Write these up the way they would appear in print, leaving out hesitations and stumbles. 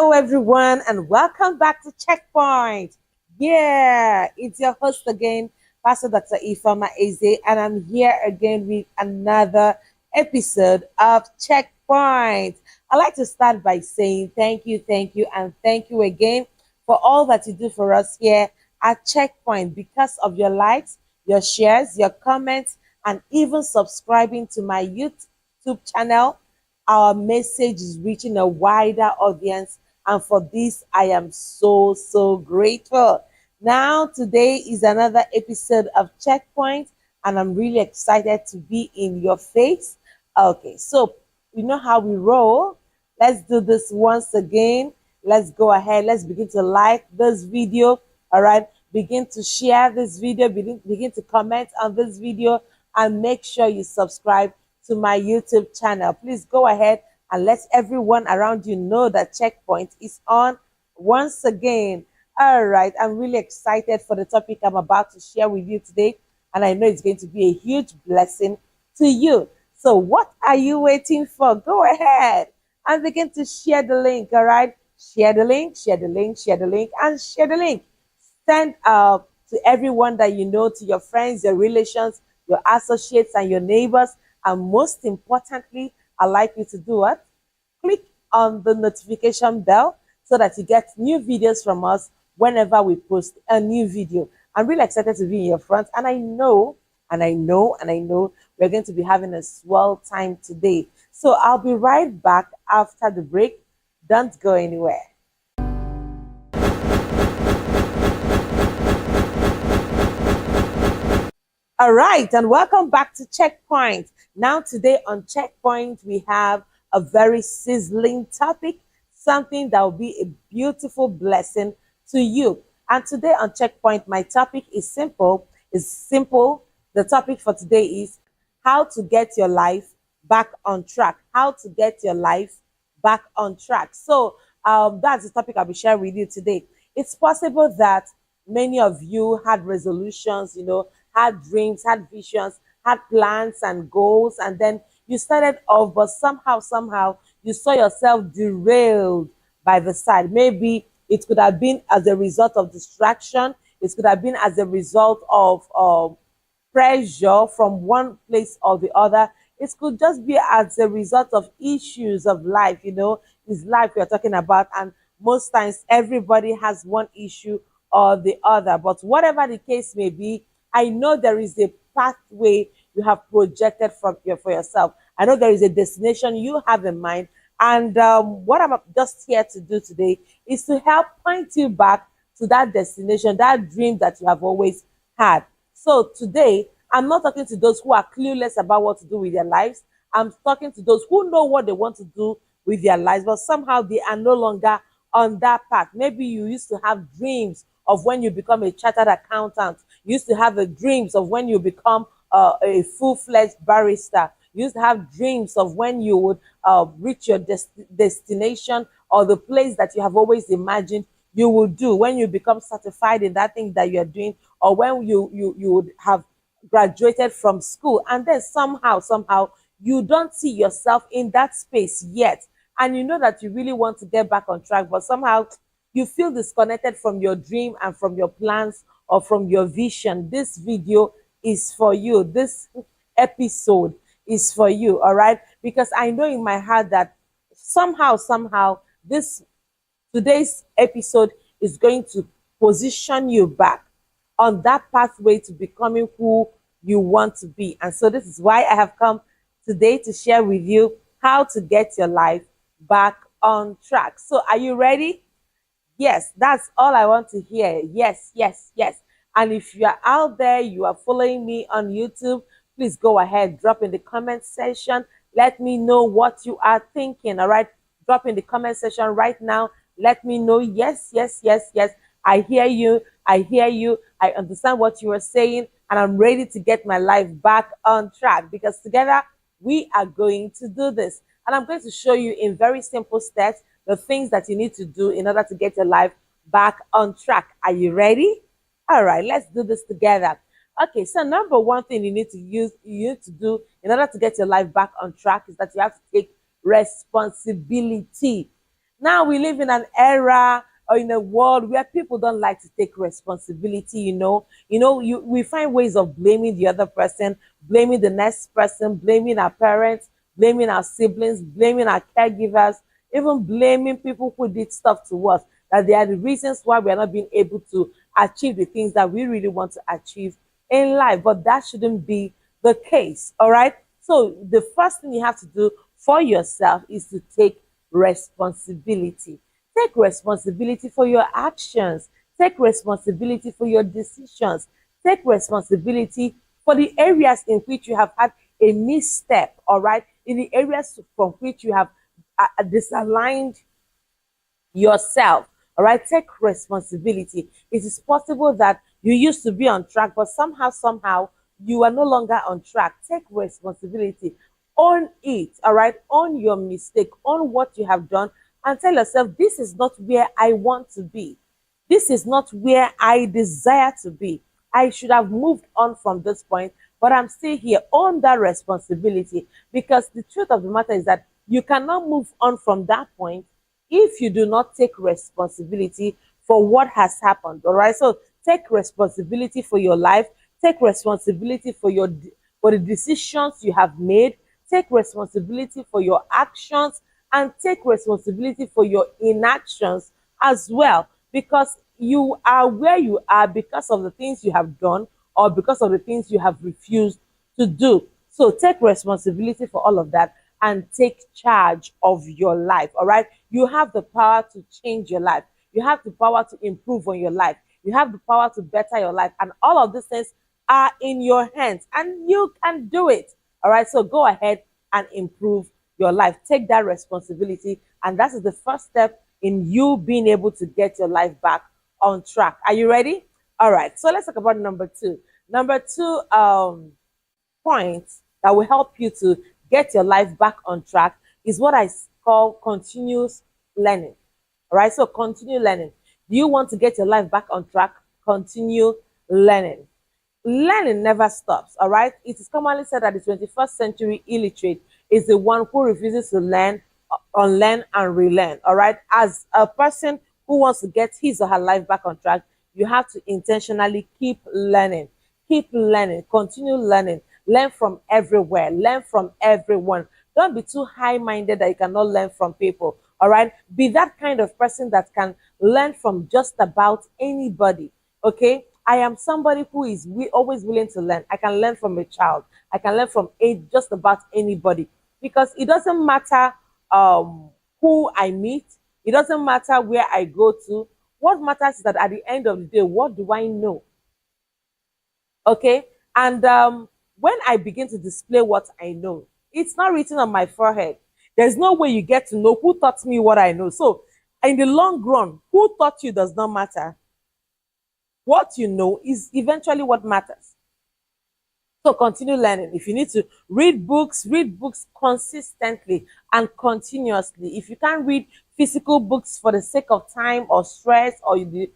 Hello, everyone, and welcome back to Checkpoint. Yeah, it's your host again, Pastor Dr. Ifama Eze, and I'm here again with another episode of Checkpoint. I'd like to start by saying thank you, and thank you again for all that you do for us here at Checkpoint because of your likes, your shares, your comments, and even subscribing to my YouTube channel. Our message is reaching a wider audience, and for this I am so grateful. Now today is another episode of Checkpoint, and I'm really excited to be in your face. Okay, so you know how we roll. Let's do this once again. Let's go ahead. Let's begin to like this video. All right, begin to share this video, begin to comment on this video, and make sure you subscribe to my YouTube channel. Please go ahead and let everyone around you know that Checkpoint is on once again. All right, I'm really excited for the topic I'm about to share with you today, and I know it's going to be a huge blessing to you. So, what are you waiting for? Go ahead and begin to share the link. All right, share the link, share the link, share the link, and share the link. Send to everyone that you know, to your friends, your relations, your associates, and your neighbors. And most importantly, I'd like you to do what? Click on the notification bell so that you get new videos from us whenever we post a new video. I'm really excited to be in your front, and I know we're going to be having a swell time today. So I'll be right back after the break. Don't go anywhere. All right, and welcome back to Checkpoint. Now, today on Checkpoint, we have a very sizzling topic, something that will be a beautiful blessing to you. And today on Checkpoint, my topic is simple. It's simple. The topic for today is how to get your life back on track. How to get your life back on track. So that's the topic I'll be sharing with you today. It's possible that many of you had resolutions, had dreams, had visions, had plans and goals, and then you started off, but somehow you saw yourself derailed by the side. Maybe it could have been as a result of distraction. It could have been as a result of pressure from one place or the other. It could just be as a result of issues of life. It's life we're talking about, and most times everybody has one issue or the other. But whatever the case may be, I know there is a pathway you have projected for yourself. I know there is a destination you have in mind. And what I'm just here to do today is to help point you back to that destination, that dream that you have always had. So today, I'm not talking to those who are clueless about what to do with their lives. I'm talking to those who know what they want to do with their lives, but somehow they are no longer on that path. Maybe you used to have dreams of when you become a chartered accountant. You used to have the dreams of when you become a full-fledged barrister. You used to have dreams of when you would reach your destination, or the place that you have always imagined you would do when you become certified in that thing that you're doing, or when you would have graduated from school. And then somehow you don't see yourself in that space yet, and you know that you really want to get back on track, but somehow you feel disconnected from your dream and from your plans or from your vision. This video is for you. This episode is for you, all right? Because I know in my heart that somehow this today's episode is going to position you back on that pathway to becoming who you want to be. And so this is why I have come today to share with you how to get your life back on track. So are you ready? Yes, that's all I want to hear. Yes. And if you are out there, you are following me on YouTube, please go ahead, drop in the comment section. Let me know what you are thinking, all right? Drop in the comment section right now. Let me know, yes. I hear you. I understand what you are saying, and I'm ready to get my life back on track, because together we are going to do this. And I'm going to show you in very simple steps the things that you need to do in order to get your life back on track. Are you ready? All right, let's do this together. Okay, so number one thing you need to do in order to get your life back on track is that you have to take responsibility. Now we live in an era or in a world where people don't like to take responsibility, we find ways of blaming the other person, blaming the next person, blaming our parents, blaming our siblings, blaming our caregivers, even blaming people who did stuff to us, that they are the reasons why we are not being able to achieve the things that we really want to achieve in life. But that shouldn't be the case. All right. So the first thing you have to do for yourself is to take responsibility. Take responsibility for your actions. Take responsibility for your decisions. Take responsibility for the areas in which you have had a misstep, all right? In the areas from which you have disaligned yourself. All right, take responsibility. It is possible that you used to be on track, but somehow, you are no longer on track. Take responsibility. Own it. All right, own your mistake, own what you have done, and tell yourself, this is not where I want to be. This is not where I desire to be. I should have moved on from this point, but I'm still here. Own that responsibility, because the truth of the matter is that you cannot move on from that point if you do not take responsibility for what has happened. All right. So take responsibility for your life, take responsibility for the decisions you have made, take responsibility for your actions, and take responsibility for your inactions as well, because you are where you are because of the things you have done or because of the things you have refused to do. So take responsibility for all of that and take charge of your life. All right. You have the power to change your life. You have the power to improve on your life. You have the power to better your life. And all of these things are in your hands and you can do it. All right. So go ahead and improve your life. Take that responsibility. And that is the first step in you being able to get your life back on track. Are you ready? All right. So let's talk about number two. Number two, points that will help you to get your life back on track is what I call continuous learning. All right, so continue learning. Do you want to get your life back on track? Continue learning. Learning never stops. All right, it is commonly said that the 21st century illiterate is the one who refuses to learn, unlearn, and relearn. All right, as a person who wants to get his or her life back on track, you have to intentionally keep learning, continue learning, learn from everywhere, learn from everyone. Don't be too high minded that you cannot learn from people. All right, be that kind of person that can learn from just about anybody. Okay, I am somebody who is always willing to learn. I can learn from a child, I can learn from just about anybody, because it doesn't matter who I meet, it doesn't matter where I go to. What matters is that at the end of the day, what do I know? Okay. And when I begin to display what I know, it's not written on my forehead. There's no way you get to know who taught me what I know. So in the long run, who taught you does not matter. What you know is eventually what matters. So continue learning. If you need to read books consistently and continuously. If you can't read physical books for the sake of time or stress or the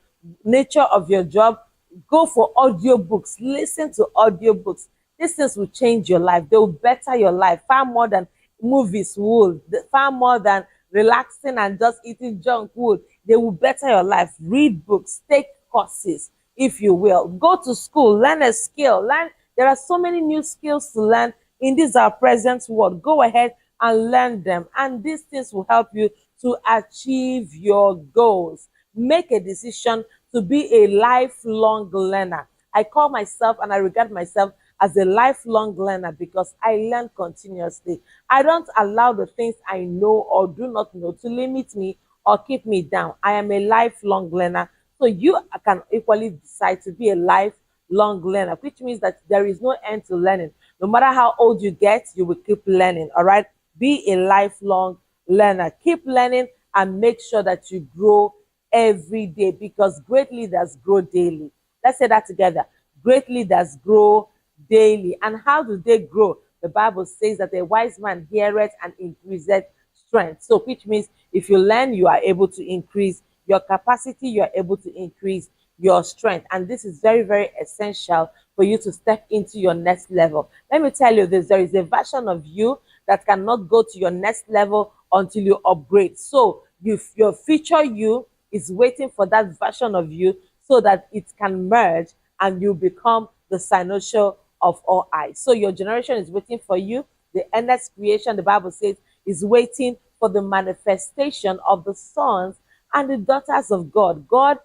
nature of your job, go for audio books. Listen to audio books. These things will change your life. They will better your life far more than movies would, far more than relaxing and just eating junk food. They will better your life. Read books, take courses, if you will. Go to school, learn a skill. Learn. There are so many new skills to learn in this our present world. Go ahead and learn them. And these things will help you to achieve your goals. Make a decision to be a lifelong learner. I call myself and I regard myself as a lifelong learner because I learn continuously. I don't allow the things I know or do not know to limit me or keep me down. I am a lifelong learner. So you can equally decide to be a lifelong learner, which means that there is no end to learning. No matter how old you get, you will keep learning. All right. Be a lifelong learner. Keep learning and make sure that you grow every day, because great leaders grow daily. Let's say that together. Great leaders grow daily. And how do they grow? The Bible says that a wise man heareth and increaseth strength. So which means if you learn, you are able to increase your capacity, you are able to increase your strength. And this is very, very essential for you to step into your next level. Let me tell you this, there is a version of you that cannot go to your next level until you upgrade. So your future you is waiting for that version of you so that it can merge and you become the cynosure of all eyes. So your generation is waiting for you. The endless creation, the Bible says, is waiting for the manifestation of the sons and the daughters of God. God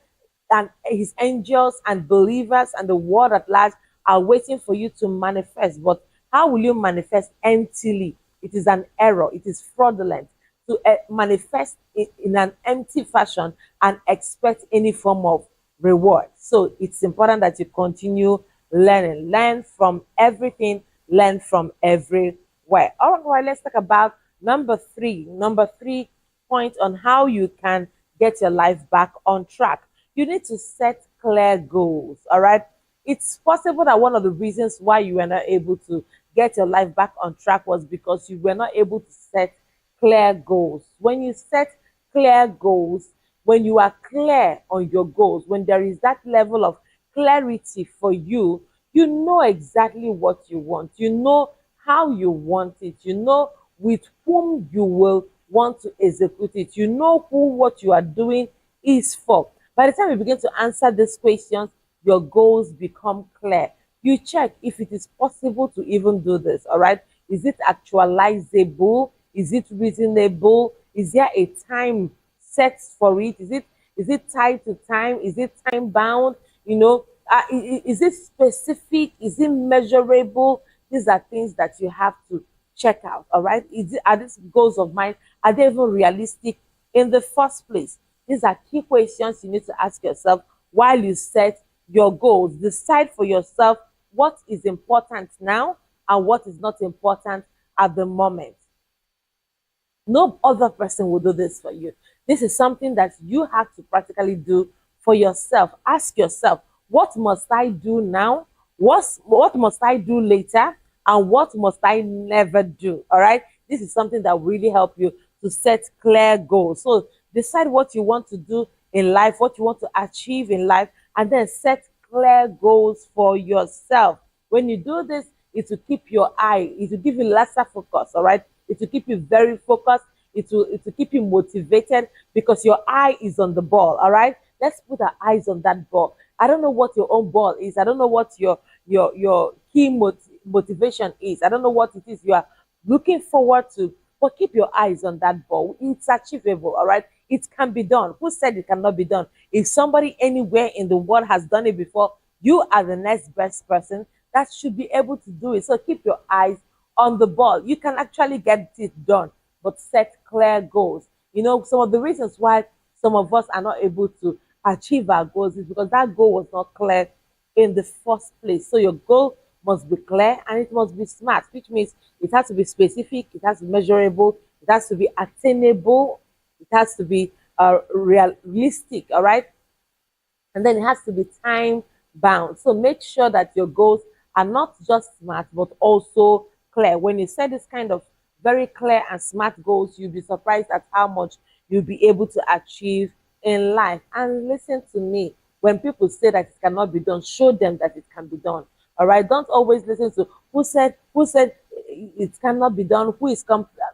and his angels and believers and the world at large are waiting for you to manifest. But how will you manifest emptily? It is an error, it is fraudulent to manifest in an empty fashion and expect any form of reward. So it's important that you continue learning, learn from everything, learn from everywhere. All right, let's talk about number three. Number three point on how you can get your life back on track. You need to set clear goals. All right. It's possible that one of the reasons why you were not able to get your life back on track was because you were not able to set clear goals. When you set clear goals, when you are clear on your goals, when there is that level of clarity for you, you know exactly what you want. You know how you want it. You know with whom you will want to execute it. You know who what you are doing is for. By the time you begin to answer these questions, your goals become clear. You check if it is possible to even do this. All right. Is it actualizable? Is it reasonable? Is there a time set for it? Is it tied to time? Is it time bound? Is it specific? Is it measurable? These are things that you have to check out. All right. Are these goals of mine? Are they even realistic in the first place? These are key questions you need to ask yourself while you set your goals. Decide for yourself what is important now and what is not important at the moment. No other person will do this for you. This is something that you have to practically do for yourself. Ask yourself, what must I do now? What must I do later? And what must I never do? All right. This is something that will really help you to set clear goals. So decide what you want to do in life, what you want to achieve in life, and then set clear goals for yourself. When you do this, it will keep your eye, it will give you lesser focus, all right? It will keep you very focused, it will keep you motivated because your eye is on the ball, all right? Let's put our eyes on that ball. I don't know what your own ball is. I don't know what your key motivation is. I don't know what it is you are looking forward to, but keep your eyes on that ball. It's achievable, all right? It can be done. Who said it cannot be done? If somebody anywhere in the world has done it before, you are the next best person that should be able to do it. So keep your eyes on the ball. You can actually get it done, but set clear goals. Some of the reasons why some of us are not able to achieve our goals is because that goal was not clear in the first place. So your goal must be clear and it must be smart, which means it has to be specific, it has to be measurable, it has to be attainable, it has to be realistic, all right? And then it has to be time bound. So make sure that your goals are not just smart, but also clear. When you set this kind of very clear and smart goals, you'll be surprised at how much you'll be able to achieve in life. And listen to me, when people say that it cannot be done, show them that it can be done. All right. Don't always listen to who said it cannot be done, who is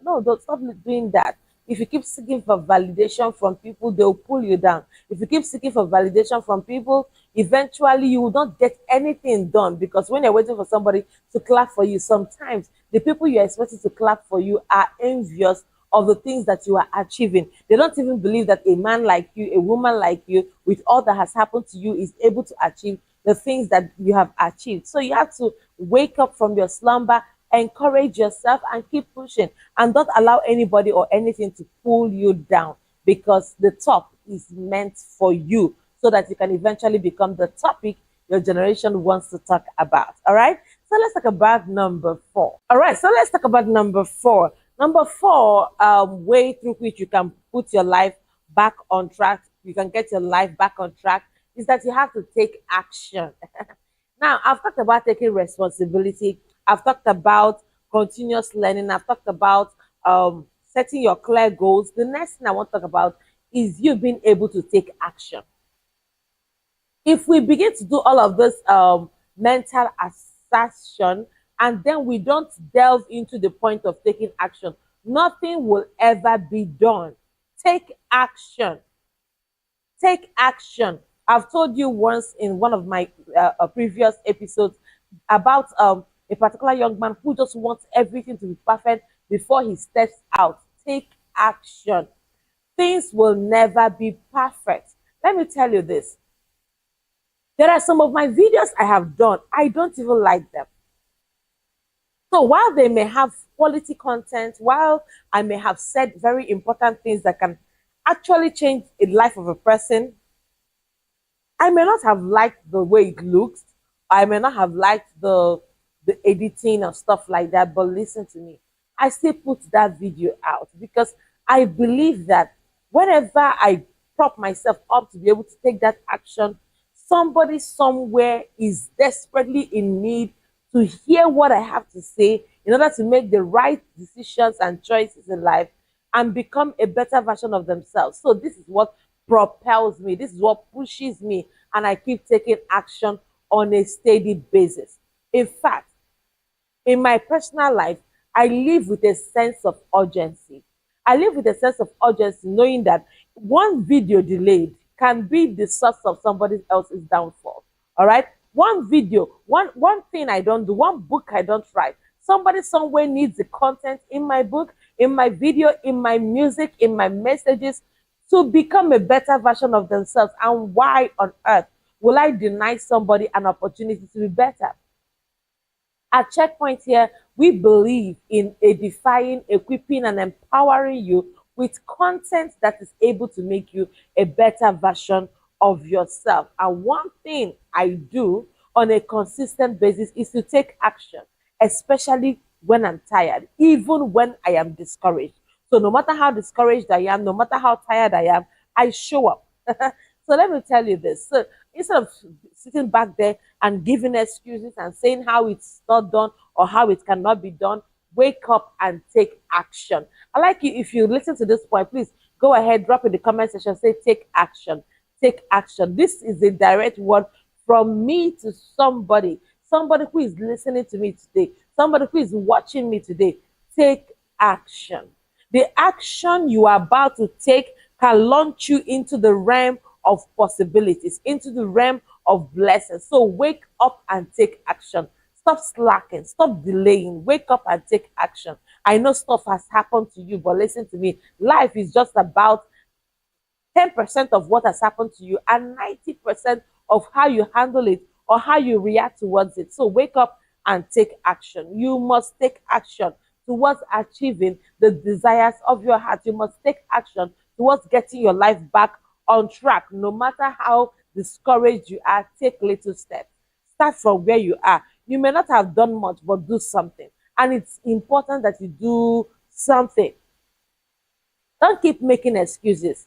no, don't stop doing that. If you keep seeking for validation from people, they'll pull you down. If you keep seeking for validation from people, eventually you will not get anything done, because when you're waiting for somebody to clap for you, sometimes the people you're expecting to clap for you are envious of the things that you are achieving. They don't even believe that a man like you, a woman like you, with all that has happened to you, is able to achieve the things that you have achieved. So you have to wake up from your slumber, encourage yourself, and keep pushing, and don't allow anybody or anything to pull you down, because the top is meant for you, so that you can eventually become the topic your generation wants to talk about. All right. So let's talk about number 4. All right. So let's talk about number 4. Number 4, way through which you can put your life back on track, you can get your life back on track, is that you have to take action. Now, I've talked about taking responsibility. I've talked about continuous learning. I've talked about setting your clear goals. The next thing I want to talk about is you being able to take action. If we begin to do all of this mental assertion, and then we don't delve into the point of taking action, nothing will ever be done. Take action. Take action. I've told you once in one of my previous episodes about a particular young man who just wants everything to be perfect before he steps out. Take action. Things will never be perfect. Let me tell you this. There are some of my videos I have done, I don't even like them. So while they may have quality content, while I may have said very important things that can actually change the life of a person, I may not have liked the way it looks. I may not have liked the editing and stuff like that. But listen to me. I still put that video out because I believe that whenever I prop myself up to be able to take that action, somebody somewhere is desperately in need to hear what I have to say in order to make the right decisions and choices in life and become a better version of themselves. So this is what propels me. This is what pushes me. And I keep taking action on a steady basis. In fact, in my personal life, I live with a sense of urgency. I live with a sense of urgency, knowing that one video delayed can be the source of somebody else's downfall. All right. One video, one thing I don't do, one book I don't write. Somebody somewhere needs the content in my book, in my video, in my music, in my messages to become a better version of themselves. And why on earth will I deny somebody an opportunity to be better? At Checkpoint here, we believe in edifying, equipping, and empowering you with content that is able to make you a better version of yourself. And one thing I do on a consistent basis is to take action, especially when I'm tired, even when I am discouraged. So no matter how discouraged I am, no matter how tired I am, I show up. So let me tell you this. So instead of sitting back there and giving excuses and saying how it's not done or how it cannot be done, wake up and take action. I like you, if you listen to this point, please go ahead, drop in the comment section, say take action. Take action. This is a direct word from me to somebody who is listening to me today, somebody who is watching me today. Take action. The action you are about to take can launch you into the realm of possibilities, into the realm of blessings. So wake up and take action. Stop slacking, stop delaying, wake up and take action. I know stuff has happened to you, but listen to me. Life is just about 10% of what has happened to you and 90% of how you handle it or how you react towards it. So wake up and take action. You must take action towards achieving the desires of your heart. You must take action towards getting your life back on track. No matter how discouraged you are, take little steps. Start from where you are. You may not have done much, but do something. And it's important that you do something. Don't keep making excuses.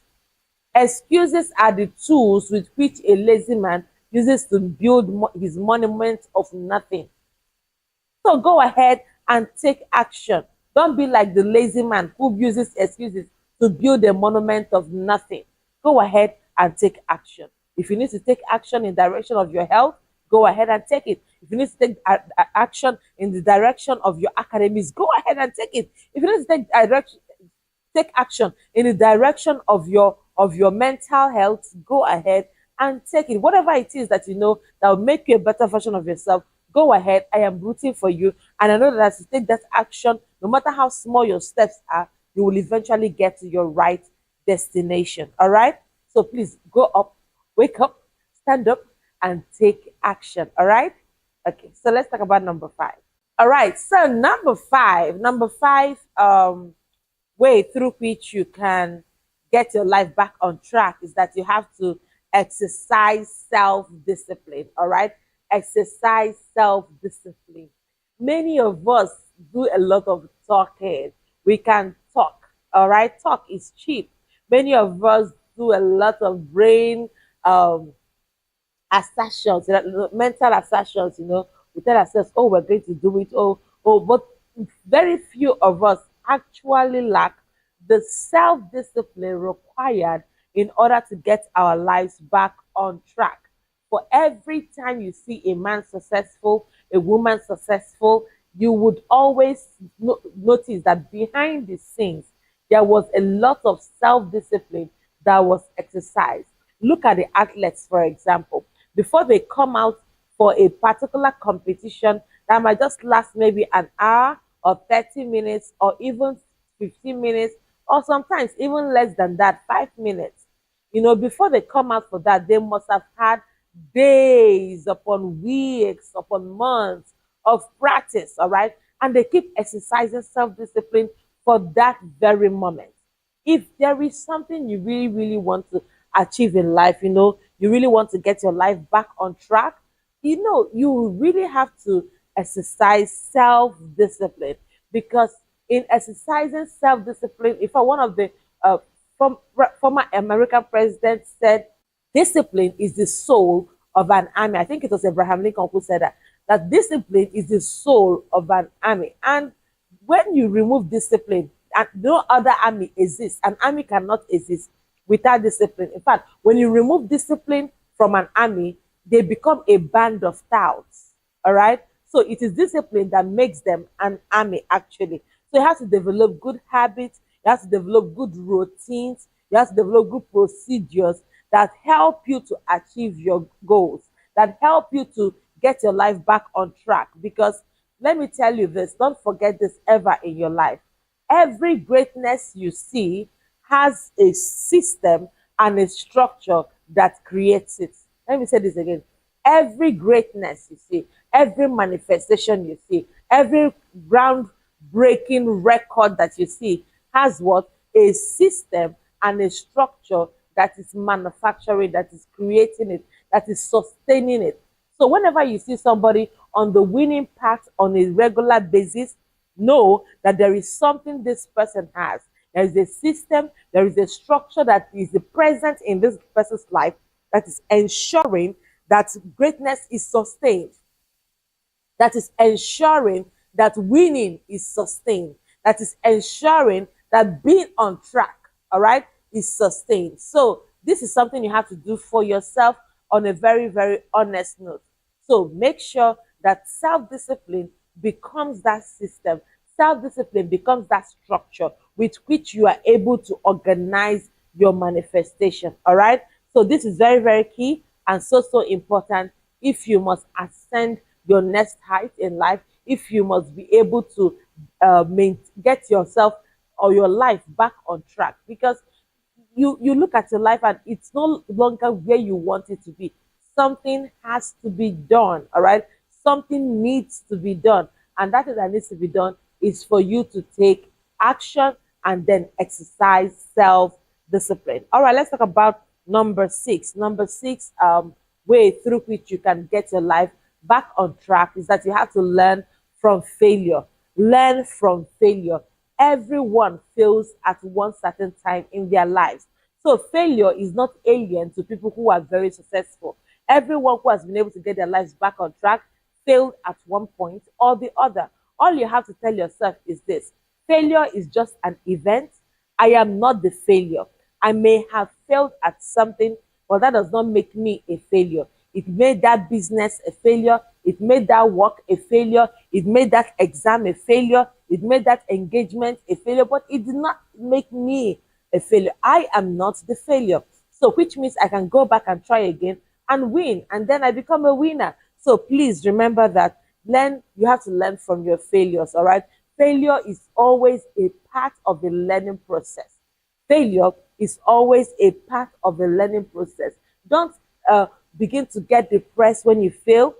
Excuses are the tools with which a lazy man uses to build his monument of nothing. So go ahead and take action. Don't be like the lazy man who uses excuses to build a monument of nothing. Go ahead and take action. If you need to take action in direction of your health, go ahead and take it. If you need to take action in the direction of your academics, go ahead and take it. If you need to take action in the direction of your mental health, go ahead and take it. Whatever it is that you know that will make you a better version of yourself, go ahead. I am rooting for you, and I know that as you take that action, no matter how small your steps are, you will eventually get to your right destination. All right, so please go up, wake up, stand up, and take action. All right. Okay, so let's talk about number 5. All right, so number five way through which you can get your life back on track is that you have to exercise self-discipline. All right, exercise self-discipline. Many of us do a lot of talking. We can talk. All right, talk is cheap. Many of us do a lot of brain assertions, mental assertions. We tell ourselves, "Oh, we're going to do it." Oh, but very few of us actually lack the self-discipline required in order to get our lives back on track. For every time you see a man successful, a woman successful, you would always notice that behind the scenes, there was a lot of self-discipline that was exercised. Look at the athletes, for example. Before they come out for a particular competition that might just last maybe an hour or 30 minutes or even 15 minutes, or sometimes even less than that, 5 minutes. Before they come out for that, they must have had days upon weeks upon months of practice, all right? And they keep exercising self discipline for that very moment. If there is something you really, really want to achieve in life, you really want to get your life back on track, you really have to exercise self discipline, because in exercising self discipline, if one of the uh, former American presidents said, discipline is the soul of an army. I think it was Abraham Lincoln who said that discipline is the soul of an army. And when you remove discipline, and no other army exists. An army cannot exist without discipline. In fact, when you remove discipline from an army, they become a band of touts. All right. So it is discipline that makes them an army, actually. So you have to develop good habits, you have to develop good routines, you have to develop good procedures that help you to achieve your goals, that help you to get your life back on track. Because let me tell you this, don't forget this ever in your life. Every greatness you see has a system and a structure that creates it. Let me say this again. Every greatness you see, every manifestation you see, every groundbreaking record that you see has what? A system and a structure that is manufacturing, that is creating it, that is sustaining it. So whenever you see somebody on the winning path on a regular basis, know that there is something this person has. There is a system, there is a structure that is present in this person's life that is ensuring that greatness is sustained, that is ensuring that winning is sustained, that is ensuring that being on track, all right, is sustained. So this is something you have to do for yourself on a very, very honest note. So make sure that self-discipline becomes that system. Self-discipline becomes that structure with which you are able to organize your manifestation. All right. So this is very, very key and so important if you must ascend your next height in life, if you must be able to get yourself or your life back on track. Because you look at your life and it's no longer where you want it to be. Something has to be done. All right. Something needs to be done. And that needs to be done is for you to take action and then exercise self-discipline. All right, let's talk about number 6. Number 6 way through which you can get your life back on track is that you have to learn from failure. Learn from failure. Everyone fails at one certain time in their lives. So failure is not alien to people who are very successful. Everyone who has been able to get their lives back on track failed at one point or the other. All you have to tell yourself is this: failure is just an event. I am not the failure. I may have failed at something, but that does not make me a failure. It made that business a failure. It made that work a failure. It made that exam a failure. It made that engagement a failure, but it did not make me a failure. I am not the failure. So, which means I can go back and try again and win, and then I become a winner. So please remember that you have to learn from your failures, all right? Failure is always a part of the learning process. Failure is always a part of the learning process. Don't begin to get depressed when you fail.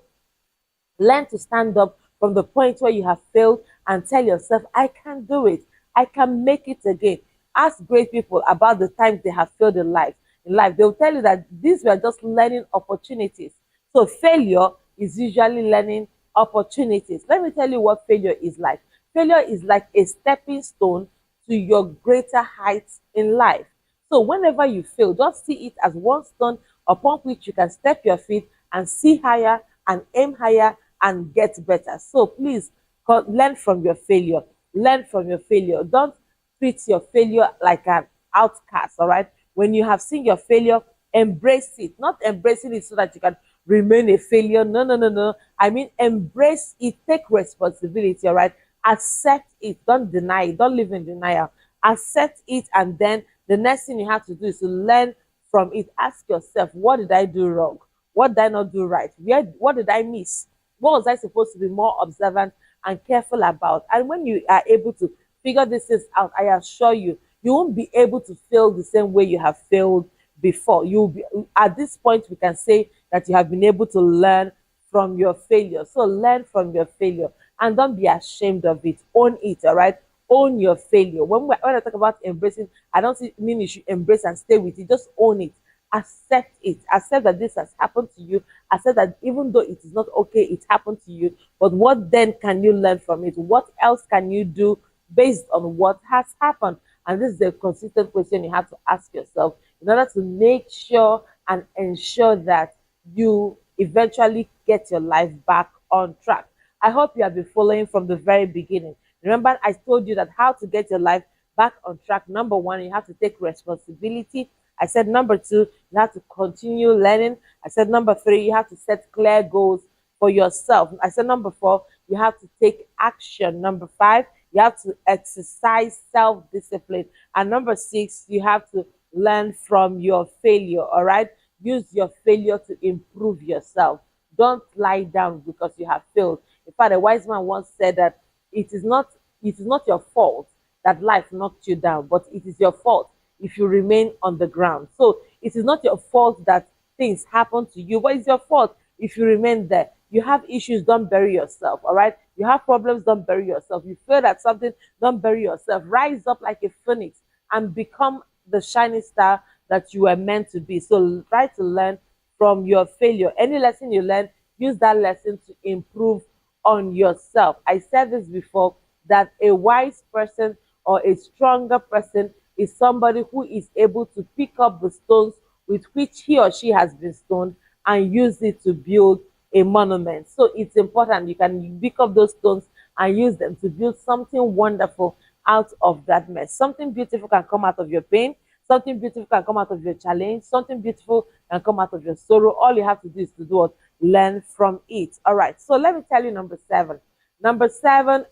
Learn to stand up from the point where you have failed and tell yourself, I can do it. I can make it again. Ask great people about the times they have failed in life. They'll tell you that these were just learning opportunities. So failure is usually learning opportunities. Let me tell you what failure is like. Failure is like a stepping stone to your greater heights in life. So whenever you fail, just see it as one stone upon which you can step your feet and see higher and aim higher and get better. So please learn from your failure. Learn from your failure. Don't treat your failure like an outcast, all right? When you have seen your failure, embrace it. Not embracing it so that you can remain a failure. No, no, no, no. I mean, embrace it. Take responsibility, all right? Accept it. Don't deny it. Don't live in denial. accept it, and then the next thing you have to do is to learn from it. Ask yourself, what did I do wrong? What did I not do right? What did I miss? What was I supposed to be more observant and careful about? And when you are able to figure these things out, I assure you, you won't be able to fail the same way you have failed before. You'll be at this point, we can say that you have been able to learn from your failure. So learn from your failure and don't be ashamed of it. Own it, all right? Own your failure. When I talk about embracing, I don't mean you should embrace and stay with it. Just own it. Accept it. Accept that this has happened to you. Accept that even though it is not okay, it happened to you. But what then can you learn from it? What else can you do based on what has happened? And this is a consistent question you have to ask yourself in order to make sure and ensure that you eventually get your life back on track. I hope you have been following from the very beginning. Remember, I told you that how to get your life back on track. Number one, you have to take responsibility. I said number two, you have to continue learning. I said number three, you have to set clear goals for yourself. I said number four, you have to take action. Number five, you have to exercise self-discipline. And number six, you have to learn from your failure. All right. Use your failure to improve yourself. Don't lie down because you have failed. In fact, a wise man once said that it is not it is not your fault that life knocked you down, but it is your fault if you remain on the ground. So it is not your fault that things happen to you, but it's your fault if you remain there. You have issues, don't bury yourself. All right. You have problems, don't bury yourself. You fail at something, don't bury yourself. Rise up like a phoenix and become the shining star that you were meant to be. So try to learn from your failure. Any lesson you learn, use that lesson to improve on yourself. I said this before that a wise person or a stronger person is somebody who is able to pick up the stones with which he or she has been stoned and use it to build a monument. So it's important you can pick up those stones and use them to build something wonderful out of that mess. Something beautiful can come out of your pain. Something beautiful can come out of your challenge. Something beautiful can come out of your sorrow. All you have to do is to do what? Learn from it. All right. So let me tell you number seven. Number seven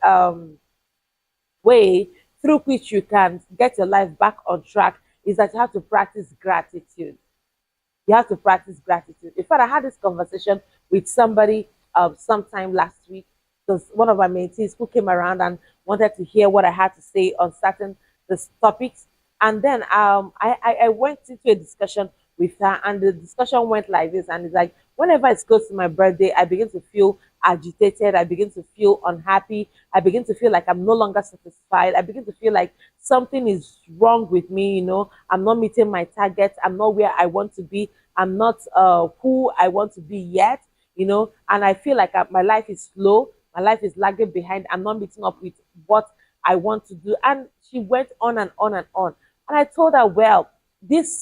way through which you can get your life back on track is that you have to practice gratitude. You have to practice gratitude. In fact, I had this conversation with somebody sometime last week. Because one of my mentees who came around and wanted to hear what I had to say on certain topics. And then I went into a discussion with her, and the discussion went like this. And it's like, whenever it's close to my birthday, I begin to feel agitated. I begin to feel unhappy. I begin to feel like I'm no longer satisfied. I begin to feel like something is wrong with me. I'm not meeting my targets. I'm not where I want to be. I'm not who I want to be yet. And I feel like my life is slow. My life is lagging behind. I'm not meeting up with what I want to do. And she went on and on and on. And I told her, well,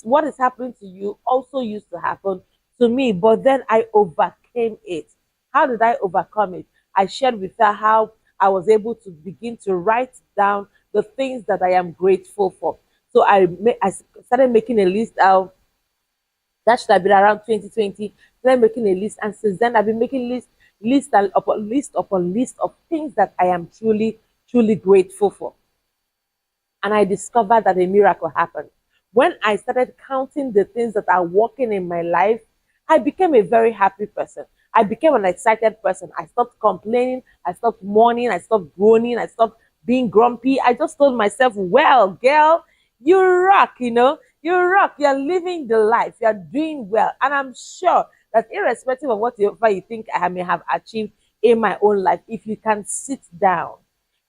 what is happening to you also used to happen to me, but then I overcame it. How did I overcome it? I shared with her how I was able to begin to write down the things that I am grateful for. So I started making a list out. That should have been around 2020. Started making a list, and since then I've been making list upon list of things that I am truly, truly grateful for. And I discovered that a miracle happened. When I started counting the things that are working in my life, I became a very happy person. I became an excited person. I stopped complaining. I stopped mourning. I stopped groaning. I stopped being grumpy. I just told myself, well, girl, you rock, you rock. You're living the life. You're doing well. And I'm sure that irrespective of whatever you think I may have achieved in my own life, if you can sit down,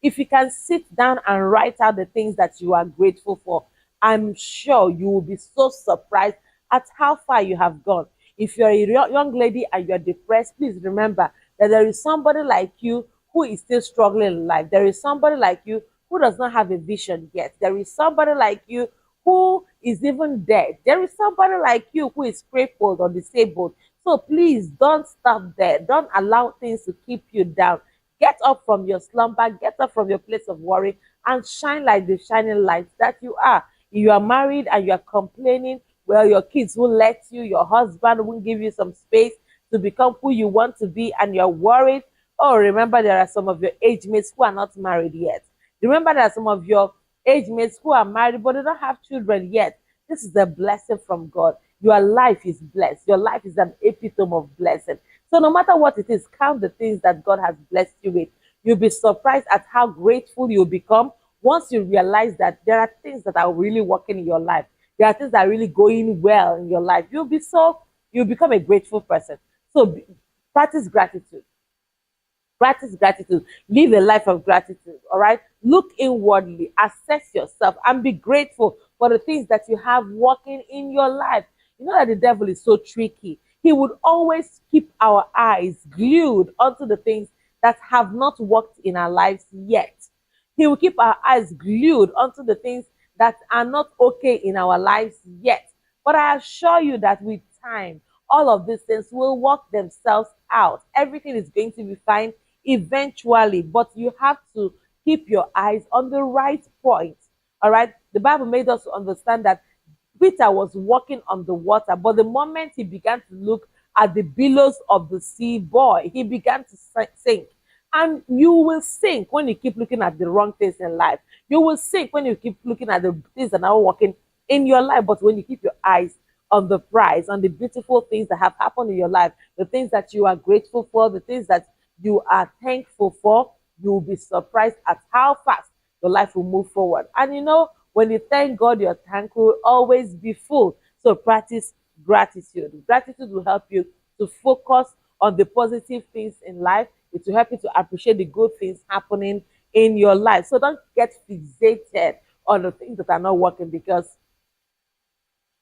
and write out the things that you are grateful for, I'm sure you will be so surprised at how far you have gone. If you're a young lady and you're depressed, please remember that there is somebody like you who is still struggling in life. There is somebody like you who does not have a vision yet. There is somebody like you who is even dead. There is somebody like you who is crippled or disabled. So please don't stop there. Don't allow things to keep you down. Get up from your slumber, get up from your place of worry, and shine like the shining light that you are. If you are married and you are complaining, well, your kids won't let you, your husband won't give you some space to become who you want to be, and you're worried. Oh, remember, there are some of your age mates who are not married yet. Remember, there are some of your age mates who are married but they don't have children yet. This is a blessing from God. Your life is blessed. Your life is an epitome of blessing. So no matter what it is, count the things that God has blessed you with. You'll be surprised at how grateful you'll become once you realize that there are things that are really working in your life. There are things that are really going well in your life. You'll become a grateful person. So practice gratitude. Practice gratitude. Live a life of gratitude. All right. Look inwardly, assess yourself, and be grateful for the things that you have working in your life. You know that the devil is so tricky. He would always keep our eyes glued onto the things that have not worked in our lives yet. He will keep our eyes glued onto the things that are not okay in our lives yet. But I assure you that with time, all of these things will work themselves out. Everything is going to be fine eventually, but you have to keep your eyes on the right point. All right. The Bible made us understand that Peter was walking on the water, but the moment he began to look at the billows of the sea, boy, he began to sink. And you will sink when you keep looking at the wrong things in life. You will sink when you keep looking at the things that are not working in your life. But when you keep your eyes on the prize, on the beautiful things that have happened in your life, the things that you are grateful for, the things that you are thankful for, you will be surprised at how fast your life will move forward. And you know, when you thank God, your tank will always be full. So practice gratitude. Gratitude will help you to focus on the positive things in life. It will help you to appreciate the good things happening in your life. So don't get fixated on the things that are not working, because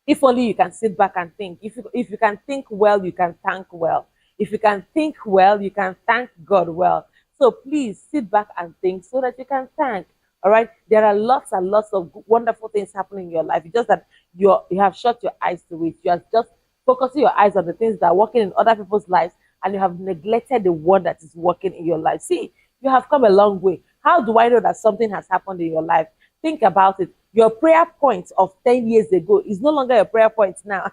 if only you can sit back and think. If you can think well, you can thank well. If you can think well, you can thank God well. So please sit back and think so that you can thank. All right. There are lots and lots of wonderful things happening in your life. It's just that you have shut your eyes to it. You are just focusing your eyes on the things that are working in other people's lives, and you have neglected the one that is working in your life. See, you have come a long way. How do I know that something has happened in your life? Think about it. Your prayer point of 10 years ago is no longer a prayer point now.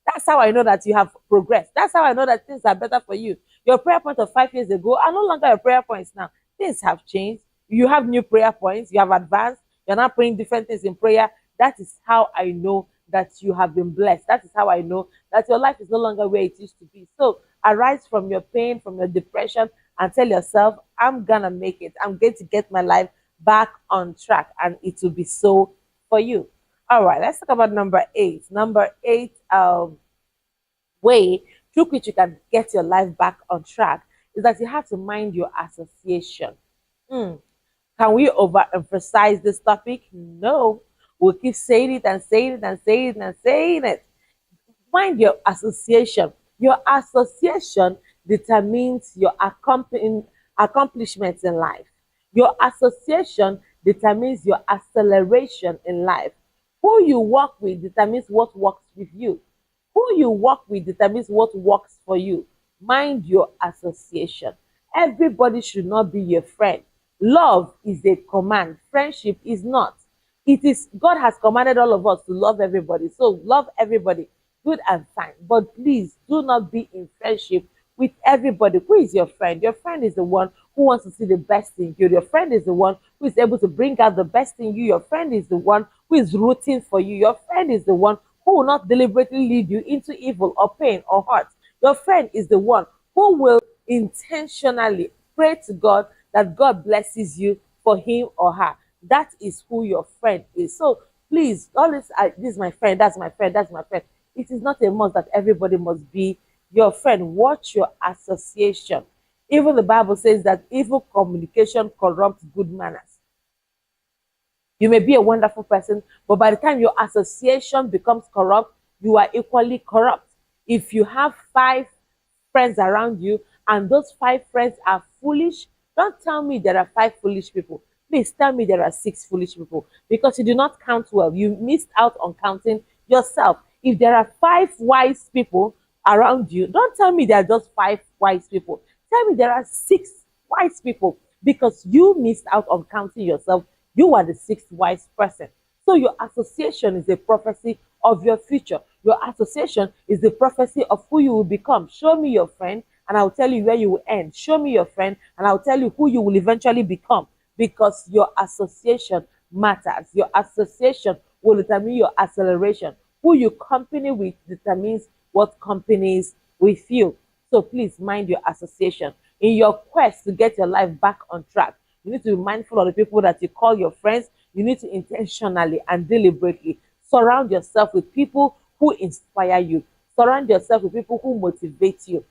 That's how I know that you have progressed. That's how I know that things are better for you. Your prayer point of 5 years ago are no longer your prayer points now. Things have changed. You have new prayer points. You have advanced. You're not praying different things in prayer. That is how I know that you have been blessed. That is how I know that your life is no longer where it used to be. So arise from your pain, from your depression, and tell yourself, I'm going to make it. I'm going to get my life back on track, and it will be so for you. All right, let's talk about number 8. Number 8 way through which you can get your life back on track is that you have to mind your association. Can we overemphasize this topic? No. We'll keep saying it and saying it and saying it and saying it. Mind your association. Your association determines your accomplishments in life. Your association determines your acceleration in life. Who you work with determines what works with you. Who you work with determines what works for you. Mind your association. Everybody should not be your friend. Love is a command. Friendship is not. It is God has commanded all of us to love everybody. So love everybody, good and fine. But please do not be in friendship with everybody. Who is your friend? Your friend is the one who wants to see the best in you. Your friend is the one who is able to bring out the best in you. Your friend is the one who is rooting for you. Your friend is the one who will not deliberately lead you into evil or pain or hurt. Your friend is the one who will intentionally pray to God that God blesses you for him or her. That is who your friend is. So please, always, this is my friend, that's my friend, that's my friend. It is not a must that everybody must be your friend. Watch your association. Even the Bible says that evil communication corrupts good manners. You may be a wonderful person, but by the time your association becomes corrupt, you are equally corrupt. If you have 5 friends around you and those 5 friends are foolish, don't tell me there are 5 foolish people. Please tell me there are 6 foolish people, because you do not count well. You missed out on counting yourself. If there are 5 wise people around you, don't tell me there are just 5 wise people. Tell me there are 6 wise people, because you missed out on counting yourself. You are the 6th wise person. So your association is a prophecy of your future. Your association is the prophecy of who you will become. Show me your friend and I'll tell you where you will end. Show me your friend and I'll tell you who you will eventually become, because your association matters. Your association will determine your acceleration. Who you company with determines what companies with you. So please mind your association. In your quest to get your life back on track, you need to be mindful of the people that you call your friends. You need to intentionally and deliberately surround yourself with people who inspire you. Surround yourself with people who motivate you.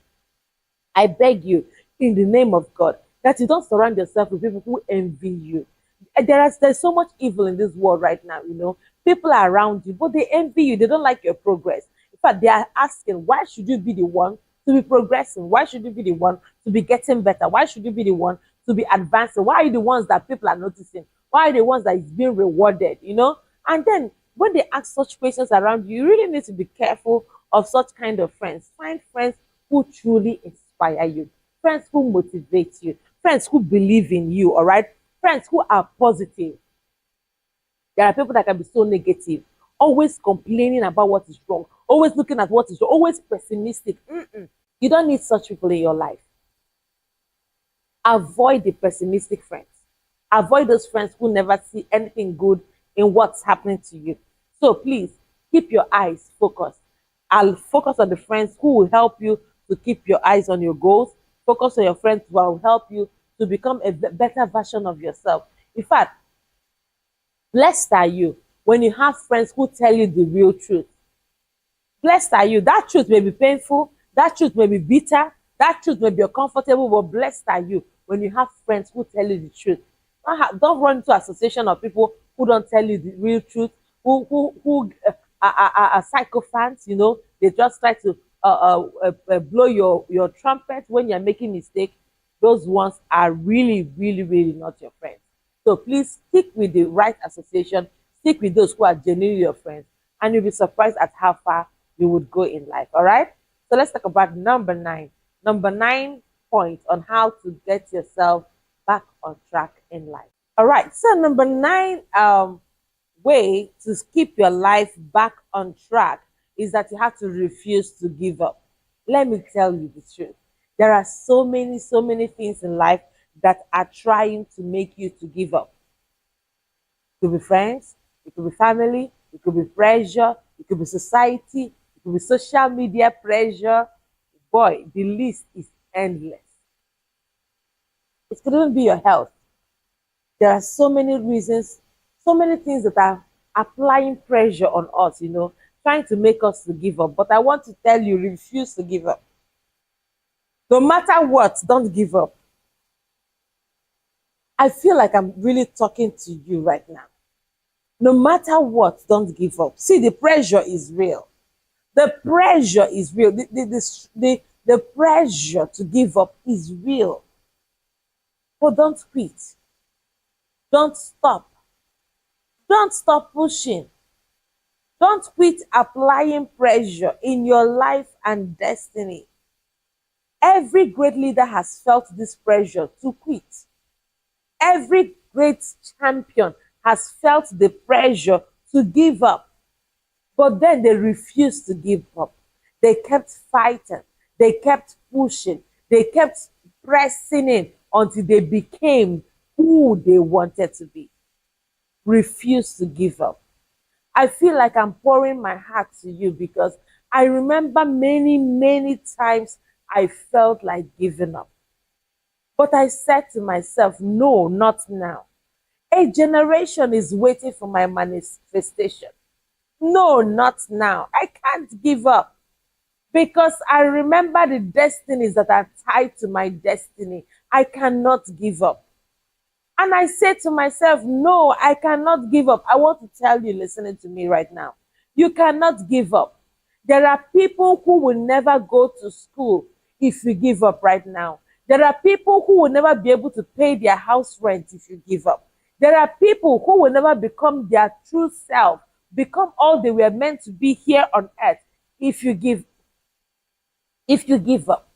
I beg you, in the name of God, that you don't surround yourself with people who envy you. There's so much evil in this world right now, you know. People are around you, but they envy you. They don't like your progress. In fact, they are asking, why should you be the one to be progressing? Why should you be the one to be getting better? Why should you be the one to be advancing? Why are you the ones that people are noticing? Why are the ones that is being rewarded, you know? And then when they ask such questions around you, you really need to be careful of such kind of friends. Find friends who truly inspire you, friends who motivate you, friends who believe in you, all right? Friends who are positive. There are people that can be so negative, always complaining about what is wrong, always looking at what is wrong, always pessimistic. You don't need such people in your life. Avoid the pessimistic friends. Avoid those friends who never see anything good in what's happening to you. So please keep your eyes focused. I'll focus on the friends who will help you to keep your eyes on your goals. Focus on your friends who will help you to become a better version of yourself. In fact, blessed are you when you have friends who tell you the real truth. Blessed are you. That truth may be painful, that truth may be bitter, that truth may be uncomfortable, but blessed are you when you have friends who tell you the truth. Don't run into association of people who don't tell you the real truth, who are psychophants, you know. They just try to blow your trumpet when you're making mistake. Those ones are really, really, really not your friends. So please stick with the right association, stick with those who are genuinely your friends, and you'll be surprised at how far you would go in life. All right. So let's talk about number 9. Number 9 point on how to get yourself back on track in life. All right. So number 9 way to keep your life back on track is that you have to refuse to give up. Let me tell you the truth. There are so many things in life that are trying to make you to give up. It could be friends, it could be family, it could be pressure, it could be society, it could be social media pressure. Boy, the list is endless. It could even be your health. There are so many reasons, so many things that are applying pressure on us, you know, trying to make us to give up. But I want to tell you, refuse to give up. No matter what, don't give up. I feel like I'm really talking to you right now. No matter what, don't give up. See, the pressure is real. The pressure is real. The pressure to give up is real. But don't quit. Don't stop. Don't stop pushing. Don't quit applying pressure in your life and destiny. Every great leader has felt this pressure to quit. Every great champion has felt the pressure to give up. But then they refused to give up. They kept fighting. They kept pushing. They kept pressing in until they became who they wanted to be. Refuse to give up. I feel like I'm pouring my heart to you because I remember many times I felt like giving up. But I said to myself, no, not now. A generation is waiting for my manifestation. No, not now. I can't give up because I remember the destinies that are tied to my destiny. I cannot give up. And I said to myself, no, I cannot give up. I want to tell you, listening to me right now, you cannot give up. There are people who will never go to school if you give up right now. There are people who will never be able to pay their house rent if you give up. There are people who will never become their true self, become all they were meant to be here on earth if you give up.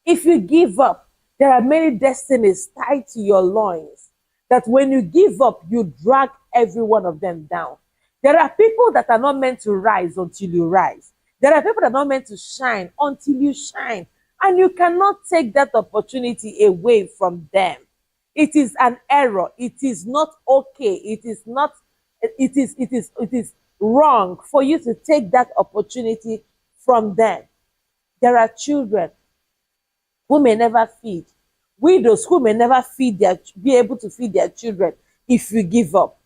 If you give up, there are many destinies tied to your loins that when you give up, you drag every one of them down. There are people that are not meant to rise until you rise. There are people that are not meant to shine until you shine. And you cannot take that opportunity away from them. It is an error. It is not okay. It is not, it is wrong for you to take that opportunity from them. There are children who may never feed, widows who may never be able to feed their children if you give up.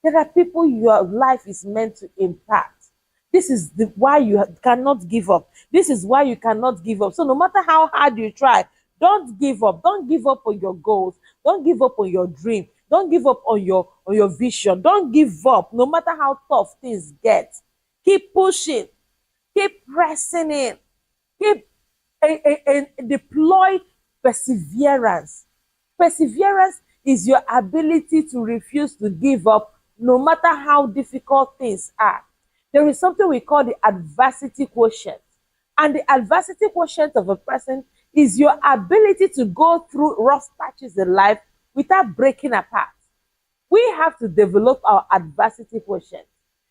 There are people your life is meant to impact. This is why you cannot give up. This is why you cannot give up. So no matter how hard you try, don't give up. Don't give up on your goals. Don't give up on your dream. Don't give up on your vision. Don't give up no matter how tough things get. Keep pushing. Keep pressing in. Keep deploy perseverance. Perseverance is your ability to refuse to give up no matter how difficult things are. There is something we call the adversity quotient. And the adversity quotient of a person is your ability to go through rough patches in life without breaking apart. We have to develop our adversity quotient.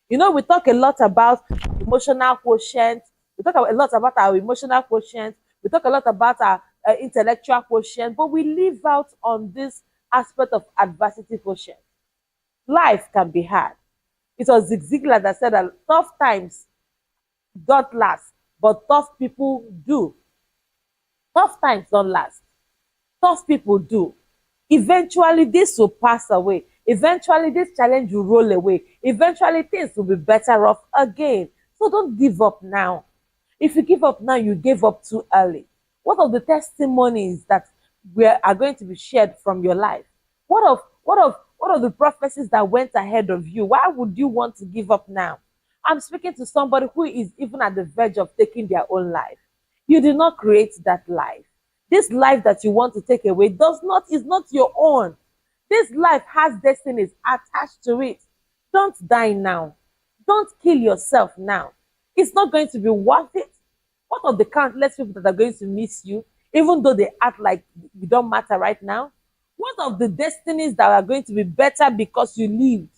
You know, we talk a lot about emotional quotient. We talk a lot about our emotional quotient. We talk a lot about our intellectual quotient, but we leave out on this aspect of adversity quotient. Life can be hard. It was Zig Ziglar that said that tough times don't last, but tough people do. Tough times don't last. Tough people do. Eventually, this will pass away. Eventually, this challenge will roll away. Eventually, things will be better off again. So don't give up now. If you give up now, you gave up too early. What of the testimonies that are going to be shared from your life? What of the prophecies that went ahead of you? Why would you want to give up now? I'm speaking to somebody who is even at the verge of taking their own life. You did not create that life. This life that you want to take away is not your own. This life has destinies attached to it. Don't die now. Don't kill yourself now. It's not going to be worth it. What of the countless people that are going to miss you, even though they act like you don't matter right now? What of the destinies that are going to be better because you lived?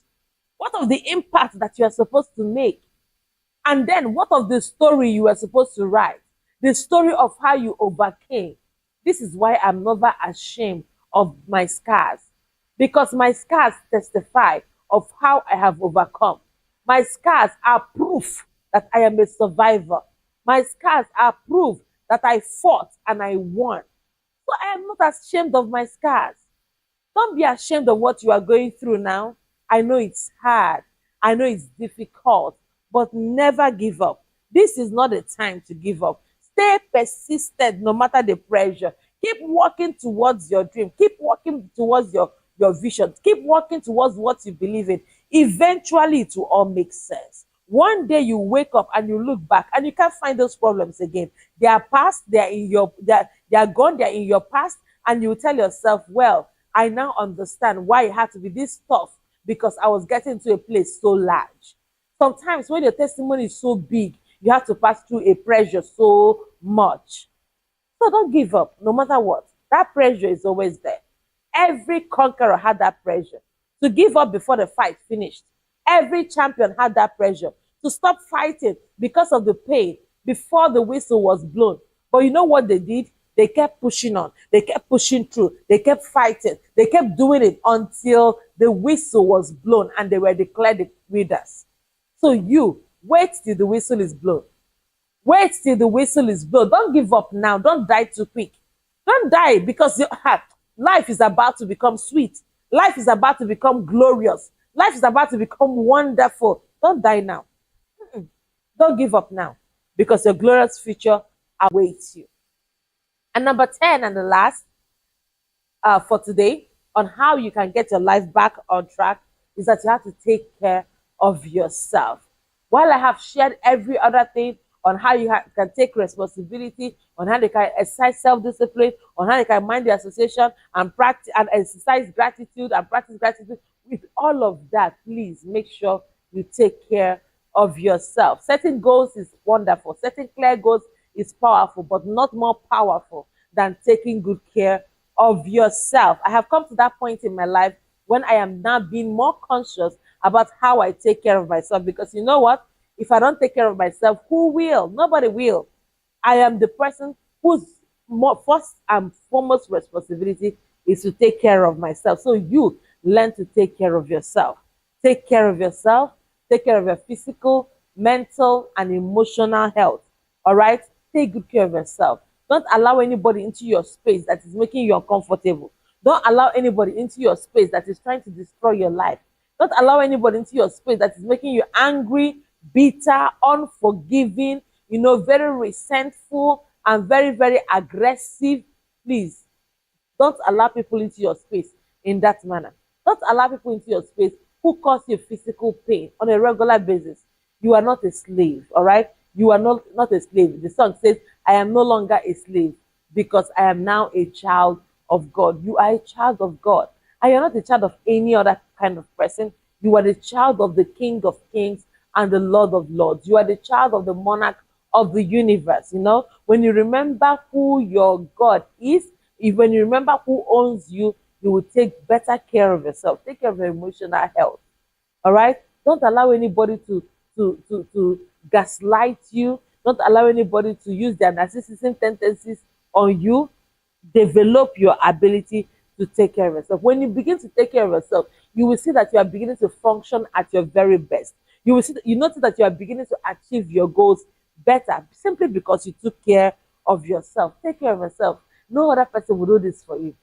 What of the impact that you are supposed to make? And then what of the story you were supposed to write? The story of how you overcame. This is why I'm never ashamed of my scars, because my scars testify of how I have overcome. My scars are proof that I am a survivor. My scars are proof that I fought and I won. So I am not ashamed of my scars. Don't be ashamed of what you are going through now. I know it's hard. I know it's difficult, but never give up. This is not a time to give up. Stay persistent no matter the pressure. Keep working towards your dream. Keep working towards your vision. Keep working towards what you believe in. Eventually, it will all make sense. One day you wake up and you look back and you can't find those problems again. They are past, they are gone, they are in your past, and you tell yourself, well, I now understand why it had to be this tough, because I was getting to a place so large. Sometimes when your testimony is so big, you have to pass through a pressure so much. So don't give up, no matter what. That pressure is always there. Every conqueror had that pressure to give up before the fight finished. Every champion had that pressure to stop fighting because of the pain before the whistle was blown. But you know what they did? They kept pushing on. They kept pushing through. They kept fighting. They kept doing it until the whistle was blown and they were declared the winners. So you, wait till the whistle is blown. Wait till the whistle is blown. Don't give up now. Don't die too quick. Don't die because life is about to become sweet. Life is about to become glorious. Life is about to become wonderful. Don't die now. Don't give up now, because your glorious future awaits you. And number 10 and the last for today on how you can get your life back on track is that you have to take care of yourself. While I have shared every other thing on how you can take responsibility, on how they can exercise self-discipline, on how they can mind the association and practice and exercise gratitude and practice gratitude, with all of that, please make sure you take care of yourself. Setting goals is wonderful. Setting clear goals is powerful, but not more powerful than taking good care of yourself. I have come to that point in my life when I am now being more conscious about how I take care of myself, because you know what? If I don't take care of myself, who will? Nobody will. I am the person whose first and foremost responsibility is to take care of myself. So you learn to take care of yourself. Take care of yourself. Take care of your physical, mental, and emotional health. All right? Take good care of yourself. Don't allow anybody into your space that is making you uncomfortable. Don't allow anybody into your space that is trying to destroy your life. Don't allow anybody into your space that is making you angry, bitter, unforgiving, very resentful, and very, very aggressive. Please don't allow people into your space in that manner. Don't allow people into your space who cause you physical pain on a regular basis. You are not a slave, all right? You are not a slave. The song says, I am no longer a slave because I am now a child of God. You are a child of God. And you're not a child of any other kind of person. You are the child of the King of Kings and the Lord of Lords. You are the child of the monarch of the universe. When you remember who your God is, if when you remember who owns you, you will take better care of yourself. Take care of your emotional health. All right? Don't allow anybody to gaslight you. Don't allow anybody to use their narcissism tendencies on you. Develop your ability to take care of yourself. When you begin to take care of yourself, you will see that you are beginning to function at your very best. You notice that you are beginning to achieve your goals better simply because you took care of yourself. Take care of yourself. No other person will do this for you.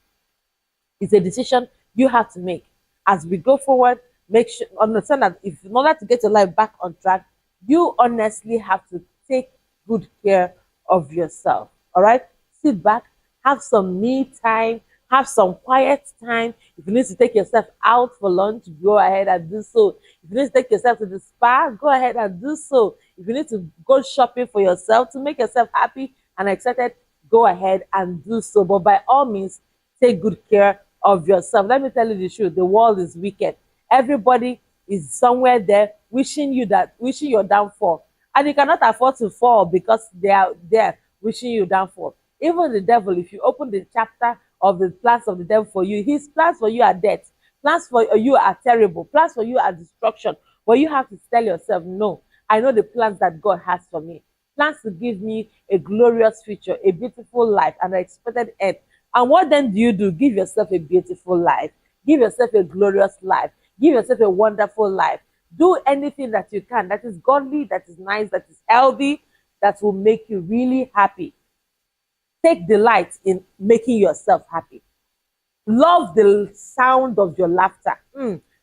It's a decision you have to make. As we go forward, make sure understand that if in order to get your life back on track, you honestly have to take good care of yourself. All right? Sit back, have some me time, have some quiet time. If you need to take yourself out for lunch, go ahead and do so. If you need to take yourself to the spa, go ahead and do so. If you need to go shopping for yourself to make yourself happy and excited, go ahead and do so. But by all means, take good care of yourself. Let me tell you the truth, the world is wicked. Everybody is somewhere there wishing your downfall. And you cannot afford to fall because they are there wishing you downfall. Even the devil, if you open the chapter of the plans of the devil for you, his plans for you are death. Plans for you are terrible. Plans for you are destruction. But you have to tell yourself, no, I know the plans that God has for me. Plans to give me a glorious future, a beautiful life, and an expected end. And what then do you do? Give yourself a beautiful life. Give yourself a glorious life. Give yourself a wonderful life. Do anything that you can that is godly, that is nice, that is healthy, that will make you really happy. Take delight in making yourself happy. Love the sound of your laughter.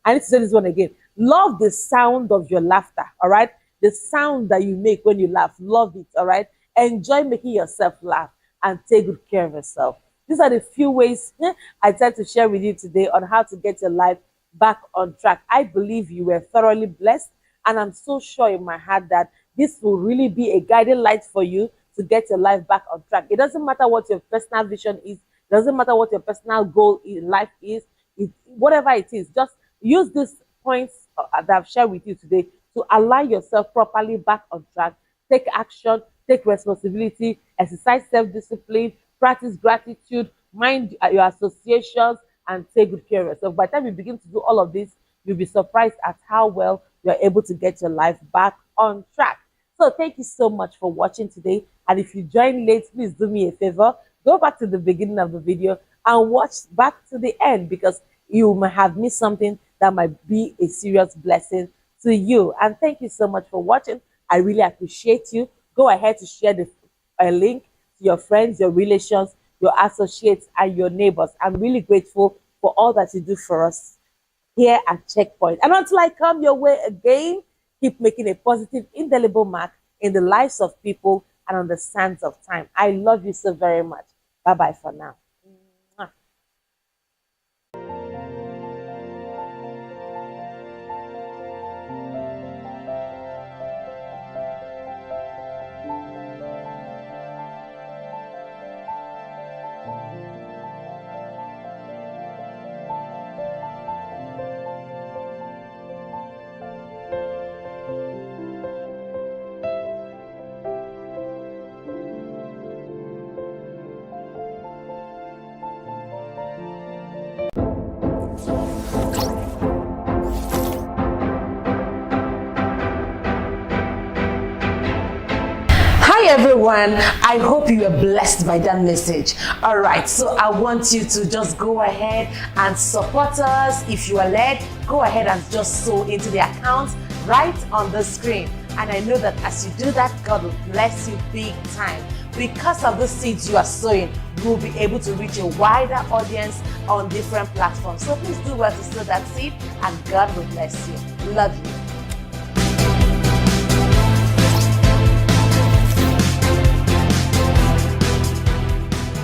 I need to say this one again. Love the sound of your laughter. All right. The sound that you make when you laugh. Love it. All right. Enjoy making yourself laugh and take good care of yourself. These are the few ways I tried to share with you today on how to get your life back on track. I believe you were thoroughly blessed, and I'm so sure in my heart that this will really be a guiding light for you to get your life back on track. It doesn't matter what your personal vision is, it doesn't matter what your personal goal in life is, whatever it is, just use these points that I've shared with you today to align yourself properly back on track. Take action, take responsibility, exercise self-discipline, practice gratitude, mind your associations, and take good care of yourself. By the time you begin to do all of this, you'll be surprised at how well you're able to get your life back on track. So thank you so much for watching today. And if you joined late, please do me a favor. Go back to the beginning of the video and watch back to the end, because you might have missed something that might be a serious blessing to you. And thank you so much for watching. I really appreciate you. Go ahead to share the link to your friends, your relations, your associates, and your neighbors. I'm really grateful for all that you do for us here at Checkpoint. And until I come your way again, keep making a positive, indelible mark in the lives of people and on the sands of time. I love you so very much. Bye-bye for now. everyone. I hope you were blessed by that message. All right, so I want you to just go ahead and support us. If you are led, go ahead and just sow into the account right on the screen. And I know that as you do that, God will bless you big time. Because of the seeds you are sowing, we'll be able to reach a wider audience on different platforms. So please do well to sow that seed, and God will bless you. Love you.